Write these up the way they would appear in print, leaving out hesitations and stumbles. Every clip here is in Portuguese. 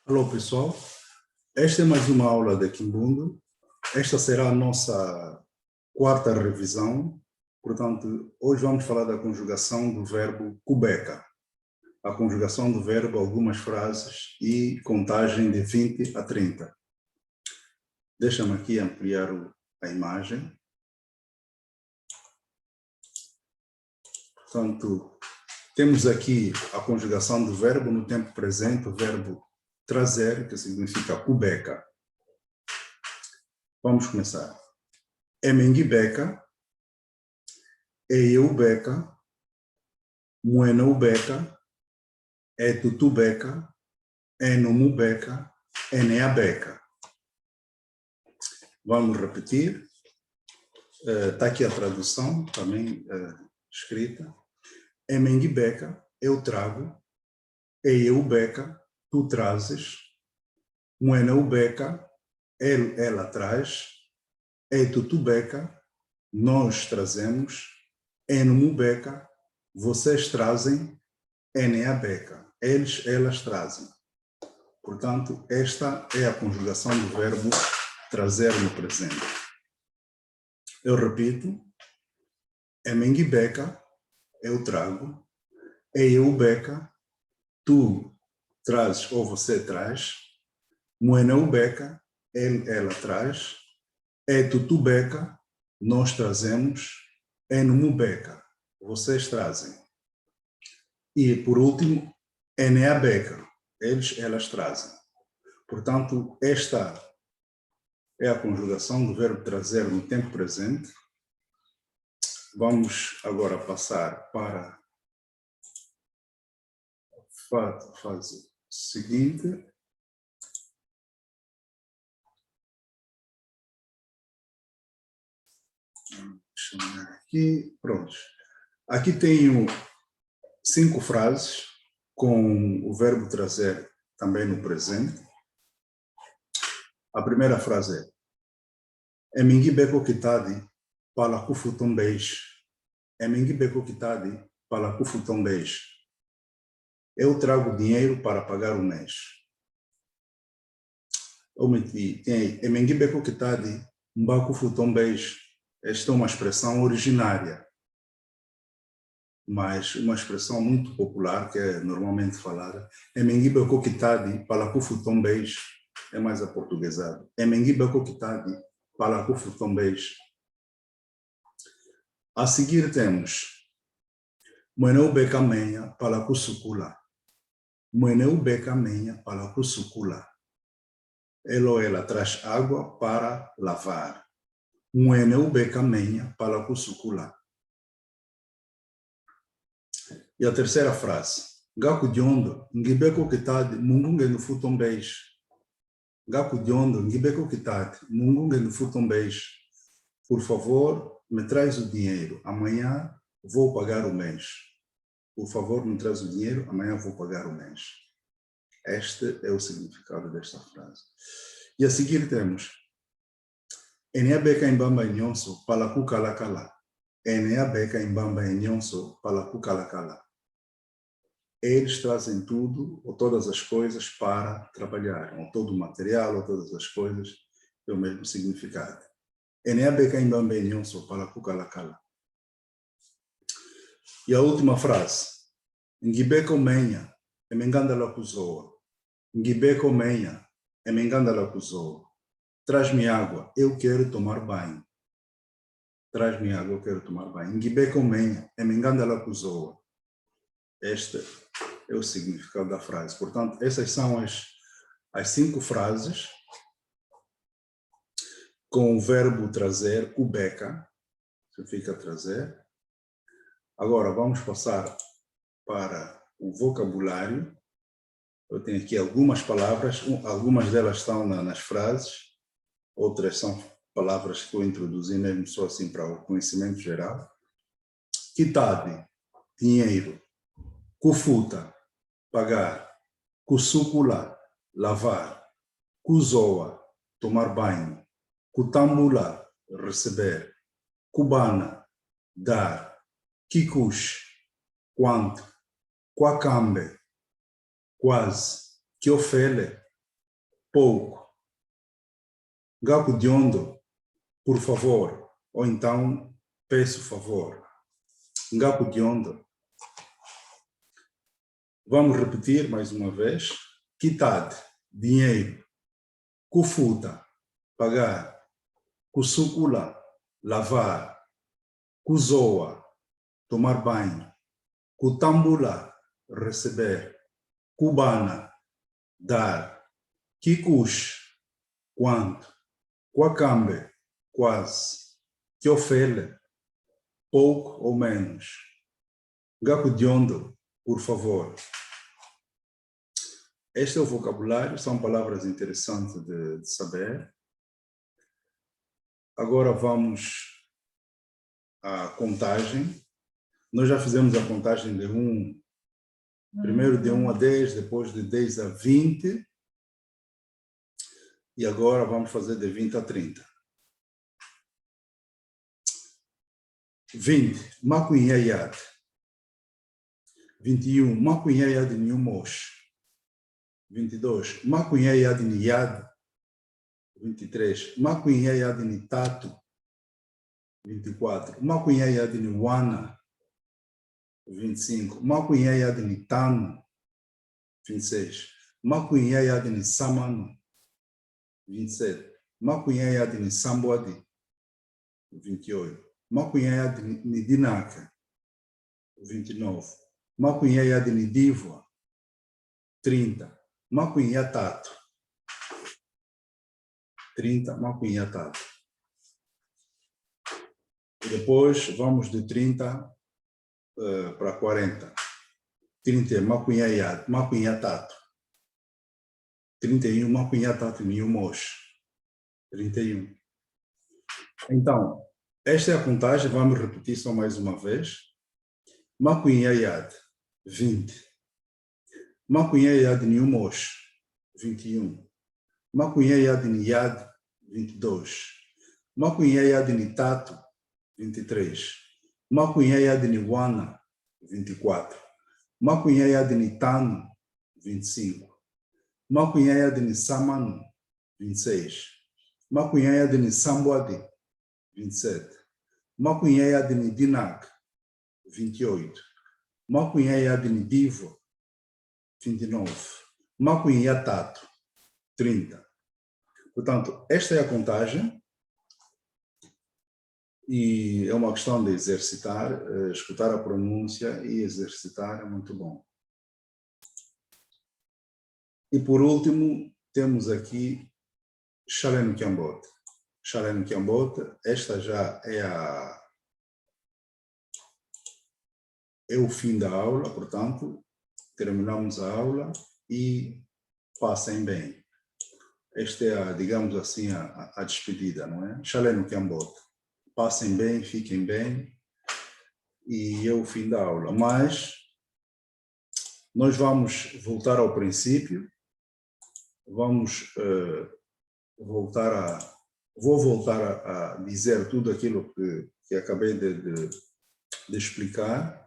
Alô, pessoal. Esta é mais uma aula de Kimbundo. Esta será a nossa quarta revisão. Portanto, hoje vamos falar da conjugação do verbo kubeka. A conjugação do verbo, algumas frases e contagem de 20 a 30. Deixa-me aqui ampliar a imagem. Portanto, temos aqui a conjugação do verbo no tempo presente, o verbo trazer, que significa kubeka. Vamos começar. Emengibeka, Eyeubeka, Muenoubeka, Etutubeka, Enomubeka, Eneabeka. Vamos repetir. Está aqui a tradução, também escrita. Emengibeka, eu trago. Eyeubeka, tu trazes. Muenoubeka, ela traz. Etutubeka, nós trazemos. Enomubeka, vocês trazem. Eneabeka, eles, elas trazem. Portanto, esta é a conjugação do verbo trazer no presente. Eu repito. Emengibeka, eu trago. Eyeubeka, tu trazes ou você traz. Muenoubeka, ela traz. Etutubeka, nós trazemos. Enomubeka, vocês trazem. E, por último, Eneabeka, eles, elas trazem. Portanto, esta é a conjugação do verbo trazer no tempo presente. Vamos agora passar para a fase seguinte. Deixa eu ver aqui. Pronto. Aqui tenho 5 frases com o verbo trazer também no presente. A primeira frase é Emengibeko kitadi pala kufutombeish. Emengibeko kitadi pala kufutombeish. Eu trago dinheiro para pagar o mês. Tem Emengibeko kitadi mba kufutombeish. Esta é uma expressão originária, mas uma expressão muito popular que é normalmente falada. Emengibeko kitadi pala kufutombeish. É mais aportuguesado. Emengibeko kitadi pala kufutombeish. A seguir temos Muenoubeka menha pala kusukula. Muenoubeka menha pala kusukula. Ela traz água para lavar. Muenoubeka menha pala kusukula. E a terceira frase. Gaku diondo ngibeko kitadi mungunge no futombeish. Gaku diondo ngibeko kitadi mungunge no futombeish. Por favor, me traz o dinheiro. Amanhã vou pagar o mês. Por favor, me traz o dinheiro. Amanhã vou pagar o mês. Este é o significado desta frase. E a seguir temos Eneabeka imbamba nyonso pala kukalakala. Eneabeka imbamba nyonso pala kukalakala. Eles trazem tudo ou todas as coisas para trabalhar. Ou todo o material ou todas as coisas é o mesmo significado. Eneabeka imbamba nyonso pala kukalakala. E a última frase. Ngibeko menha emenganda la kuzoa. Ngibeko menha emenganda la kuzoa. Traz-me água, eu quero tomar banho. Traz-me água, eu quero tomar banho. Ngibeko menha emenganda la kuzoa. Este é o significado da frase. Portanto, essas são as 5 frases com o verbo trazer, kubeka, significa trazer. Agora, vamos passar para o vocabulário. Eu tenho aqui algumas palavras, algumas delas estão nas frases, outras são palavras que eu introduzi mesmo só assim para o conhecimento geral. Kitadi, dinheiro. Kufuta, pagar. Kusukula, lavar. Kuzoa, tomar banho. Kutambula, receber. Cubana, dar. Kikush, quanto. Kwakambe, quase. Kiofele, pouco. Gaco de ondo, por favor. Ou então, peço favor. Gaco de ondo. Vamos repetir mais uma vez. Quitade, dinheiro. Kufuta, pagar. Kusukula, lavar. Kuzoa, tomar banho. Kutambula, receber. Cubana, dar. Kikush, quanto. Quacambe, quase. Teofele, pouco ou menos. Gacudiondo, por favor. Este é o vocabulário, são palavras interessantes de saber. Agora vamos à contagem. Nós já fizemos a contagem de 1, primeiro de 1 a 10, depois de 10 a 20. E agora vamos fazer de 20 a 30. 20, Macuinhaiad. 21, Macuinhaiad Nhumosh. 22, Macuinhaiad Niad. 23, Macuinhaiad Nitato. 24, Macuinhaiad Niwana. 25, Macuinhaiad Nitano. 26, Macuinhaiad Nisamano. 27, Macuinhaiad Nisamboadi. 28, Macuinhaiad Nidinaka. 29, Macuinhaiad Nidivoa. 30, Macuinhatato. 30, Macuinhatato. E depois vamos de 30 para 40. 30 é Macuinhatato. 31, Macuinhatato Niumosh. 31. Então, esta é a contagem, vamos repetir só mais uma vez. Macuinhaiad, 20. Macuinhaiad Niumosh, 21. Macuinhaiad Niad, 22. Macuinhaiad Nitato, 23. Macuinhaiad Niwana, 24. Macuinhaiad Nitano, 25. Macuinhaiad Nisamano, 26. Macuinhaiad Nisamboadi, 27. Macuinhaiad Nidinak, 28. Macuinhaiad Nidivo, 29. Macuinhatato, 30. Portanto, esta é a contagem e é uma questão de exercitar, escutar a pronúncia e exercitar é muito bom. E por último, temos aqui Chaleno Kiambote. Chaleno Kiambote, esta já é o fim da aula, portanto, terminamos a aula e passem bem. Esta é, digamos assim, a despedida, não é? Chaleno Kiambote. Passem bem, fiquem bem e é o fim da aula. Mas nós vamos voltar ao princípio, vamos vou voltar a dizer tudo aquilo que acabei de explicar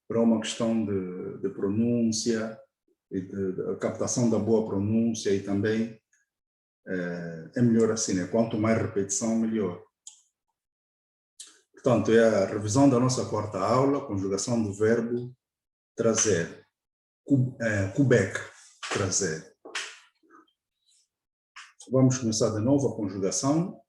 para uma questão de pronúncia, e de captação da boa pronúncia e também é melhor assim, né? Quanto mais repetição, melhor. Portanto, é a revisão da nossa quarta aula, conjugação do verbo trazer, kubek, trazer. Vamos começar de novo a conjugação.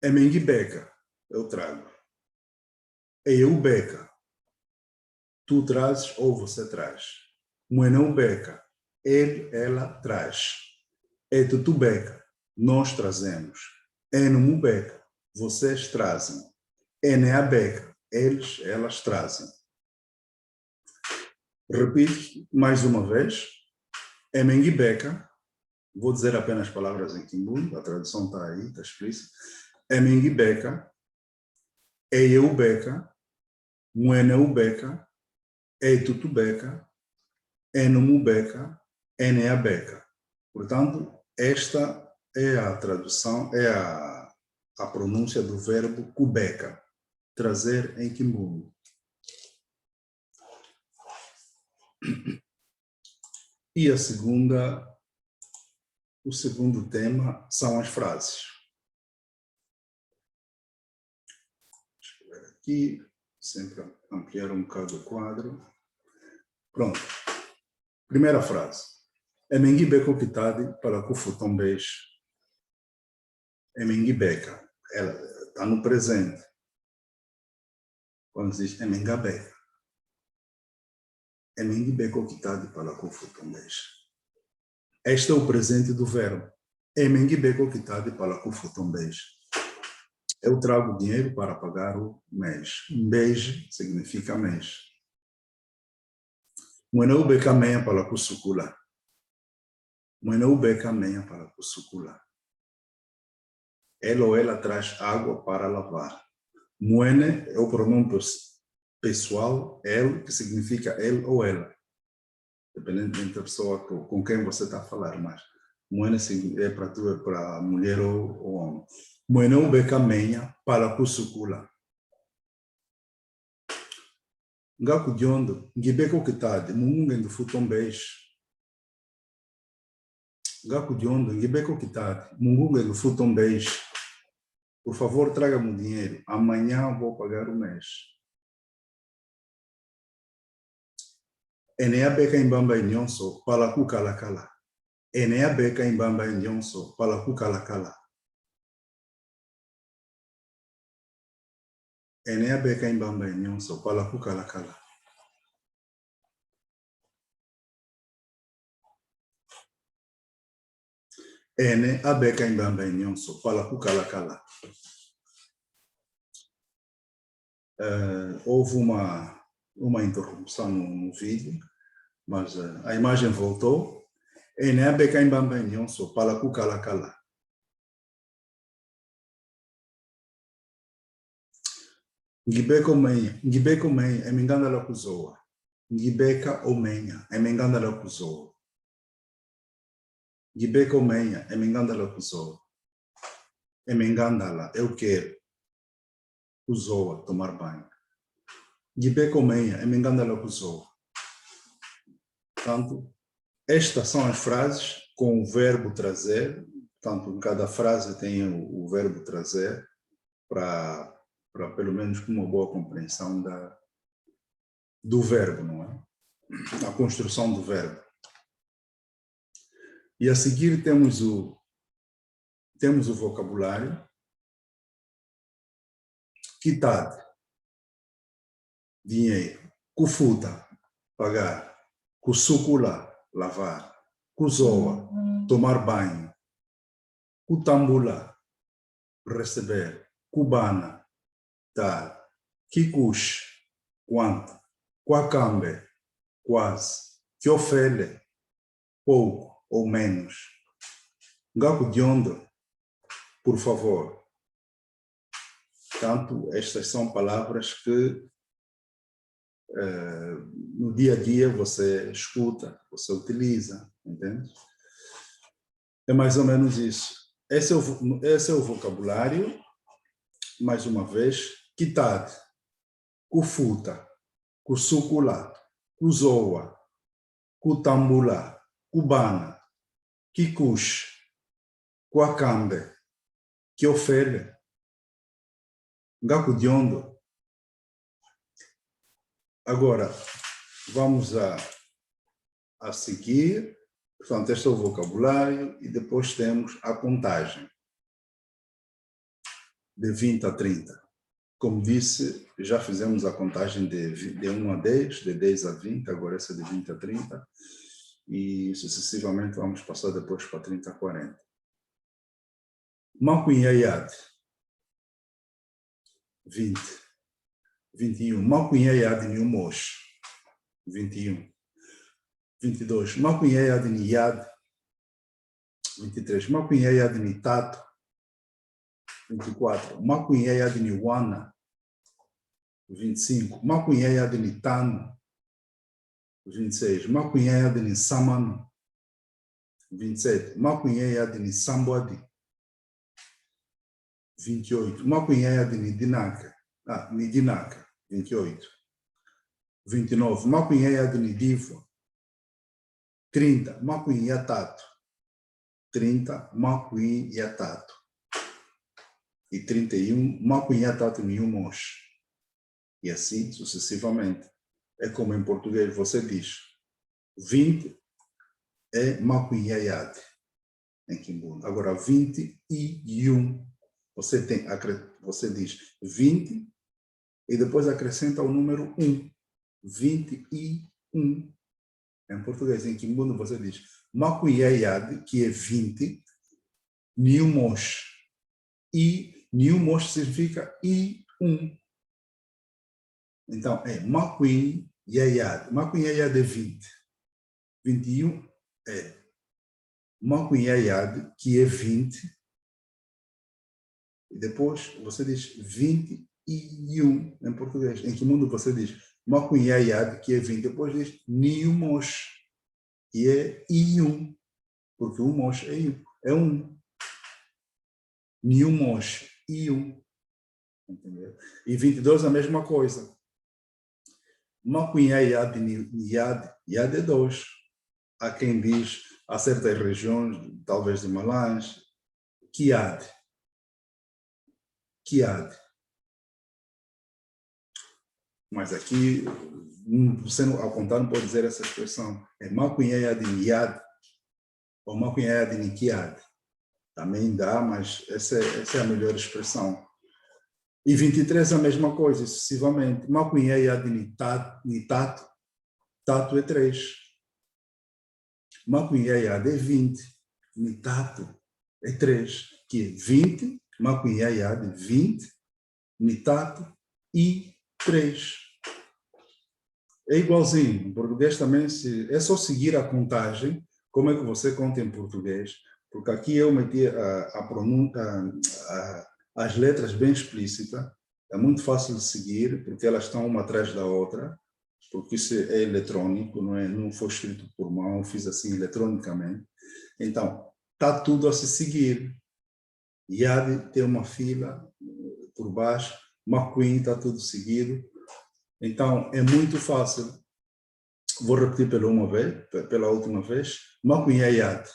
Emengibeca, eu trago. Eubeca, tu trazes ou você traz. Mueneubeca, ele, ela traz. Etutubeca, nós trazemos. Enumubeca, vocês trazem. Eneabeca, eles, elas trazem. Repito mais uma vez. Emengibeca, vou dizer apenas palavras em Kimbundu, a tradução está aí, está explícita. Emengibeca, Eieubeca, Mueneubeca, Etutubeca, Enumubeca, Eneabeca. Portanto, esta é a tradução, é a pronúncia do verbo kubeca, trazer em Kimbundu. E a segunda O segundo tema são as frases. Deixa eu ver aqui, sempre ampliar um bocado o quadro. Pronto. Primeira frase. Emengi beko kitadi para kufuton beijo. Emengi beka. Ela está no presente. Quando diz emenga beka. Emengi beko kitadi para kufuton beijo. Este é o presente do verbo. Emengi beko kitadi para kufuton beijo. Eu trago dinheiro para pagar o mês. Mês significa mês. Mwene ubeka meia para kusukula. Mwene ubeka meia para kusukula. Ele ou ela traz água para lavar. Mwene é o pronome pessoal, ele, que significa ele ou ela. Dependendo da pessoa com quem você está a falar, mas mwene é para tu, é para mulher ou homem. Mwene ubeka meia para kusukula. Ngaku diondo, ngibeko kitade, mungu ndu futon beijo. Ngaku diondo, ngibeko kitade, mungu ndu futon beijo. Por favor, traga-me o dinheiro. Amanhã vou pagar o mês. Enea beka imbamba inyonso, pala kukalakala. Enea beka imbamba inyonso, pala kukalakala. Enea beka imbamba inyonso, pala kukalakala. Ene abeka imbamba inyonso, pala kukalakala. Houve uma interrupção no vídeo, mas a imagem voltou. Ene abeka imbamba inyonso, pala kukalakala. Ngibeko menha, é menganda la kuzoa. Ngibeka omenya, é menganda la kuzoa. Ngibeko menha, é menganda la kuzoa. É menganda la, eu quero. Kuzoa, tomar banho. Ngibeko menha, é menganda la kuzoa. Portanto, estas são as frases com o verbo trazer. Portanto, cada frase tem o verbo trazer para pelo menos com uma boa compreensão do verbo, não é? A construção do verbo. E a seguir temos o vocabulário. Kitade, dinheiro. Kufuta, pagar. Kusukula, lavar. Kuzoa, tomar banho. Kutambula, receber. Cubana, dar. Kikush, quanto. Kwakambe, quase. Kiofele, pouco ou menos. Ngaku diondo, por favor. Portanto, estas são palavras que no dia a dia você escuta, você utiliza, entende? É mais ou menos isso. Esse é o vocabulário. Mais uma vez, kitade, kufuta, kusukula, kuzoa, kutambula, cubana, kikush, kwakambe, kiofele, ngaku diondo. Agora, vamos a seguir. Portanto, este é o vocabulário e depois temos a contagem de 20 a 30. Como disse, já fizemos a contagem de 1 a 10, de 10 a 20, agora essa é de 20 a 30, e sucessivamente vamos passar depois para 30 a 40. Makunhayad, 20. 21. Makunhayad ni umosh, 21. 22. Makunhayad ni yad, 23. Makunhayad ni tato, 24. Makunhayad ni wana, 25. Makunhayad ni tano, 26. Makunhayad ni samano, 27. Makunhayad ni sambodi, 28. Makunhayad ni dinaka, ni dinaka, 28. 29. Makunhayad ni divo, 30. Makunhayad tato, 30, Macuim e Atato. E 31, Macuim e Atato nenhum Mosh. E assim sucessivamente. É como em português você diz 20 é Macuim e Ayade, em Kimbundu. Agora 21, você diz 20 e depois acrescenta o número 1. 21. Em português, em Kimbundu, você diz Macuim e Ayade, que é 20, Niu Mosh. E Niu Mosh significa I1. Então, é Macuim e Ayade. Macuim e Ayade é 20. 21 é Macuim e Ayade, que é 20. E depois você diz 21 em português. Em que mundo você diz Macuim e Ayade, que é 20. Depois diz Niu Mosh, que é I1. Porque o Mosh é 1. Niu Mosh, I1. Entendeu? E 22 a mesma coisa. Macuim e Ayade, Yad é 2. Há quem diz, há certas regiões, talvez de Malães, Kiad. Mas aqui, você ao contar não pode dizer essa expressão. É Macuim e Ayade Yad ou Macuim e Ayade Kiad. Também dá, mas essa é a melhor expressão. E 23 a mesma coisa, sucessivamente. Macuim e Ayade Nitato, Tato é 3. Macuim e Ayade é 20, Nitato é 3, que é 20, Macuim e Ayade 20, Nitato e 3. É igualzinho, em português também, é só seguir a contagem, como é que você conta em português, porque aqui eu meti as letras bem explícitas, é muito fácil de seguir, porque elas estão uma atrás da outra, porque isso é eletrônico, não foi escrito por mão, fiz assim eletronicamente. Então, está tudo a se seguir. Yad tem uma fila por baixo, Macuim está tudo seguido. Então, é muito fácil. Vou repetir pela última vez. Macuim e Yad,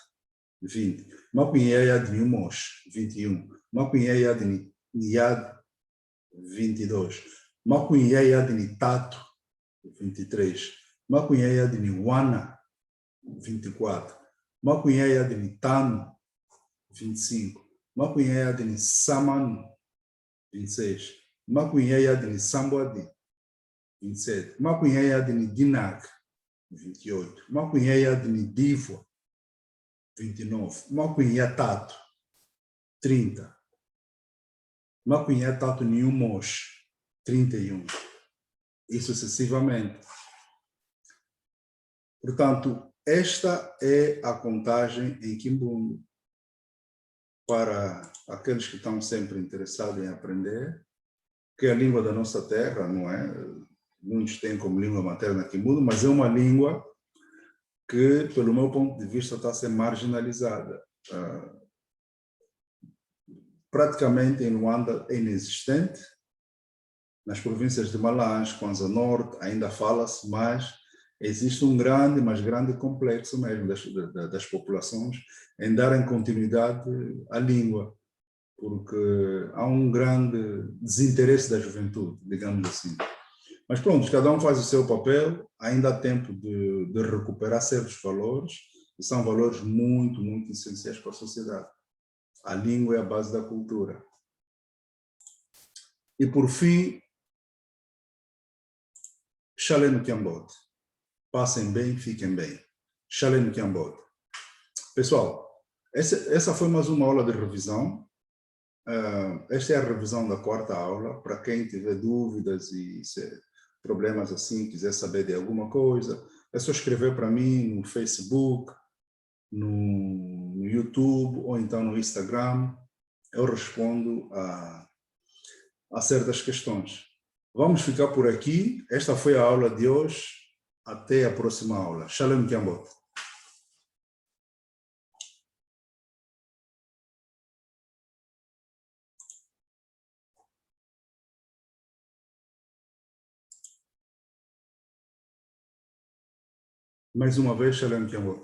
20. Macuim e Yad Niumosh, 21. Macuim e Yad Niyad, 22. Macuim e Yad Nitato, 23. Macuim e Yad Niwana, 24. Macuim e Yad Nitano, 25. Macuim e Yad Nisamanu, 26. Macuim e Yad Nisamboadi, 27. Macuim e Yad Nidinak, 28. Macuim e Yad Nidivo, 29. Macuim e Tato, 30. Macuim e Tato Niumosh, 31. E sucessivamente. Portanto, esta é a contagem em Kimbundu. Para aqueles que estão sempre interessados em aprender, que é a língua da nossa terra, não é? Muitos têm como língua materna Kimbundu, mas é uma língua que, pelo meu ponto de vista, está a ser marginalizada. Praticamente em Luanda é inexistente. Nas províncias de Malães, Kwanza Norte, ainda fala-se, mas existe um mas grande complexo mesmo das populações em darem continuidade à língua, porque há um grande desinteresse da juventude, digamos assim. Mas pronto, cada um faz o seu papel, ainda há tempo de recuperar certos valores, e são valores muito, muito essenciais para a sociedade. A língua é a base da cultura. E por fim, Xalé no Kiambote. Passem bem, fiquem bem. Xalé no Kiambote. Pessoal, essa foi mais uma aula de revisão. Esta é a revisão da 4ª aula. Para quem tiver dúvidas e problemas assim, quiser saber de alguma coisa, é só escrever para mim no Facebook, no YouTube ou então no Instagram. Eu respondo a certas questões. Vamos ficar por aqui. Esta foi a aula de hoje. Até a próxima aula. Shalom Kiambot. Mais uma vez, Shalom Kiambot.